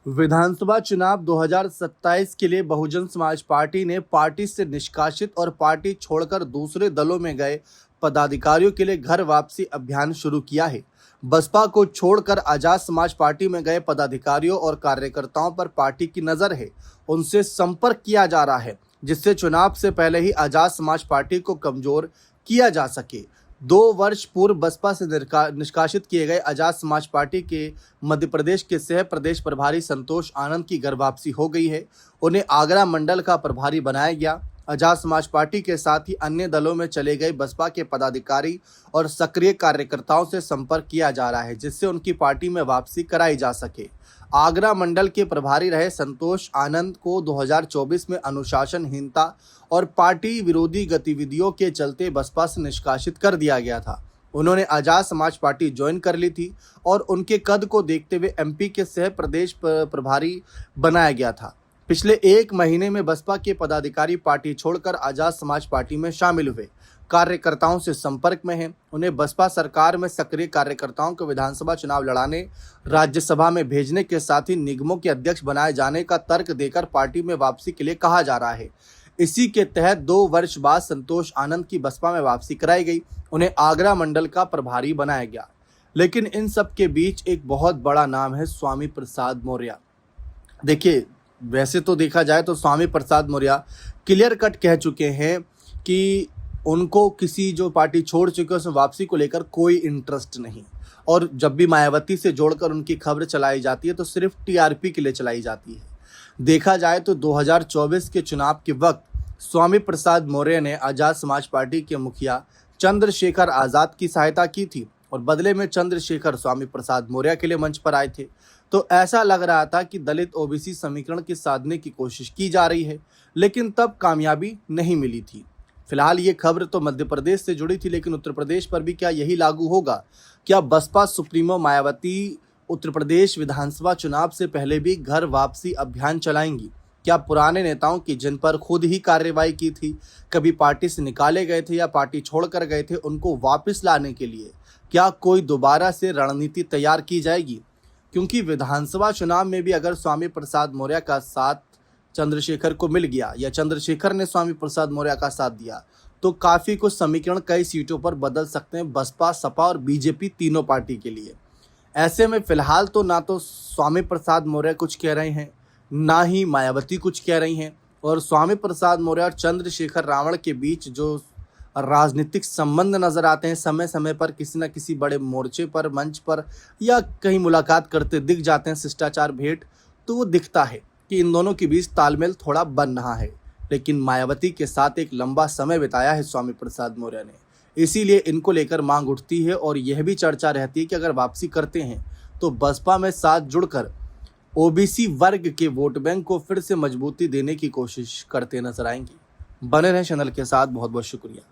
विधानसभा चुनाव 2027 के लिए बहुजन समाज पार्टी ने पार्टी से निष्कासित और पार्टी छोड़कर दूसरे दलों में गए पदाधिकारियों के लिए घर वापसी अभियान शुरू किया है। बसपा को छोड़कर आजाद समाज पार्टी में गए पदाधिकारियों और कार्यकर्ताओं पर पार्टी की नजर है, उनसे संपर्क किया जा रहा है, जिससे चुनाव से पहले ही आजाद समाज पार्टी को कमजोर किया जा सके। 2 वर्ष पूर्व बसपा से निष्कासित किए गए आजाद समाज पार्टी के मध्य प्रदेश के सह प्रदेश प्रभारी संतोष आनंद की घर वापसी हो गई है। उन्हें आगरा मंडल का प्रभारी बनाया गया। आजाद समाज पार्टी के साथ ही अन्य दलों में चले गए बसपा के पदाधिकारी और सक्रिय कार्यकर्ताओं से संपर्क किया जा रहा है, जिससे उनकी पार्टी में वापसी कराई जा सके। आगरा मंडल के प्रभारी रहे संतोष आनंद को 2024 में अनुशासनहीनता और पार्टी विरोधी गतिविधियों के चलते बसपा से निष्कासित कर दिया गया था। उन्होंने आजाद समाज पार्टी ज्वाइन कर ली थी और उनके कद को देखते हुए एमपी के सह प्रदेश प्रभारी बनाया गया था। पिछले 1 महीने में बसपा के पदाधिकारी पार्टी छोड़कर आजाद समाज पार्टी में शामिल हुए, कार्यकर्ताओं से संपर्क में हैं। उन्हें बसपा सरकार में सक्रिय कार्यकर्ताओं को विधानसभा चुनाव लड़ाने, राज्यसभा में भेजने के साथ ही निगमों के अध्यक्ष बनाए जाने का तर्क देकर पार्टी में वापसी के लिए कहा जा रहा है। इसी के तहत 2 वर्ष बाद संतोष आनंद की बसपा में वापसी कराई गई। उन्हें आगरा मंडल का प्रभारी बनाया गया। लेकिन इन सब के बीच एक बहुत बड़ा नाम है स्वामी प्रसाद मौर्य। देखिए, वैसे तो देखा जाए तो स्वामी प्रसाद मौर्य क्लियर कट कह चुके हैं कि उनको किसी जो पार्टी छोड़ चुके हैं उसमें वापसी को लेकर कोई इंटरेस्ट नहीं, और जब भी मायावती से जोड़कर उनकी खबर चलाई जाती है तो सिर्फ टीआरपी के लिए चलाई जाती है। देखा जाए तो 2024 के चुनाव के वक्त स्वामी प्रसाद मौर्य ने आजाद समाज पार्टी के मुखिया चंद्रशेखर आजाद की सहायता की थी और बदले में चंद्रशेखर स्वामी प्रसाद मौर्य के लिए मंच पर आए थे। तो ऐसा लग रहा था कि दलित ओबीसी समीकरण की साधने की कोशिश की जा रही है, लेकिन तब कामयाबी नहीं मिली थी। फिलहाल ये खबर तो मध्य प्रदेश से जुड़ी थी, लेकिन उत्तर प्रदेश पर भी क्या यही लागू होगा? क्या बसपा सुप्रीमो मायावती उत्तर प्रदेश विधानसभा चुनाव से पहले भी घर वापसी अभियान चलाएंगी? क्या पुराने नेताओं की जिन पर खुद ही कार्रवाई की थी, कभी पार्टी से निकाले गए थे या पार्टी छोड़कर गए थे, उनको वापस लाने के लिए क्या कोई दोबारा से रणनीति तैयार की जाएगी? क्योंकि विधानसभा चुनाव में भी अगर स्वामी प्रसाद मौर्य का साथ चंद्रशेखर को मिल गया या चंद्रशेखर ने स्वामी प्रसाद मौर्य का साथ दिया, तो काफी कुछ समीकरण कई सीटों पर बदल सकते हैं बसपा, सपा और बीजेपी तीनों पार्टी के लिए। ऐसे में फिलहाल तो ना तो स्वामी प्रसाद मौर्य कुछ कह रहे हैं, ना ही मायावती कुछ कह रही हैं, और स्वामी प्रसाद मौर्य और चंद्रशेखर रावण के बीच जो राजनीतिक संबंध नजर आते हैं, समय समय पर किसी न किसी बड़े मोर्चे पर, मंच पर या कहीं मुलाकात करते दिख जाते हैं, शिष्टाचार भेंट, तो वो दिखता है कि इन दोनों के बीच तालमेल थोड़ा बन रहा है। लेकिन मायावती के साथ एक लंबा समय बिताया है स्वामी प्रसाद मौर्य ने, इसीलिए इनको लेकर मांग उठती है और यह भी चर्चा रहती है कि अगर वापसी करते हैं तो बसपा में साथ जुड़कर ओबीसी वर्ग के वोट बैंक को फिर से मजबूती देने की कोशिश करते नजर आएंगे। बने रहें चैनल के साथ। बहुत बहुत शुक्रिया।